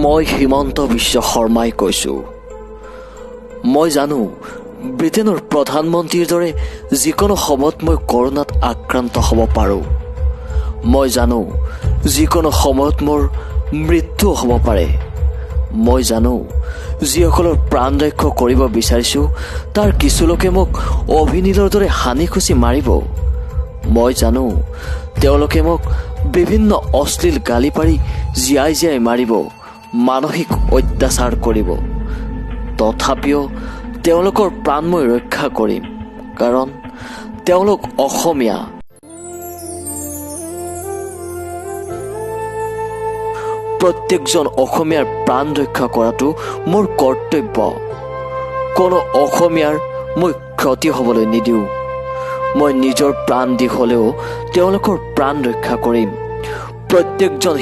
মই হিমন্ত বিশ্ব শৰ্মাই কৈছোঁ। মই জানো ব্ৰিটেইনৰ প্ৰধানমন্ত্ৰীৰ দৰে যিকোনো সময়ত মই কৰোণাত আক্ৰান্ত হ'ব পাৰোঁ। মই জানো যিকোনো সময়ত মোৰ মৃত্যু হ'ব পাৰে। মই জানো যিসকলৰ প্ৰাণ ৰক্ষা কৰিব বিচাৰিছোঁ তাৰ কিছু লোকে মোক অভিনীলৰ দৰে হানি খুচি মাৰিব। মই জানো তেওঁলোকে মোক বিভিন্ন অশ্লীল গালি পাৰি জীয়াই জীয়াই মাৰিব, মানসিক অত্যাচাৰ কৰিব। তথাপিও তেওঁলোকৰ প্ৰাণ মই ৰক্ষা কৰিম, কাৰণ তেওঁলোক অসমীয়া। প্ৰত্যেকজন অসমীয়াৰ প্ৰাণ ৰক্ষা কৰাটো মোৰ কৰ্তব্য। কোনো অসমীয়াৰ মই ক্ষতি হ'বলৈ নিদিওঁ। মই নিজৰ প্ৰাণ দি হ'লেও তেওঁলোকৰ প্ৰাণ ৰক্ষা কৰিম। প্ৰত্যেকজন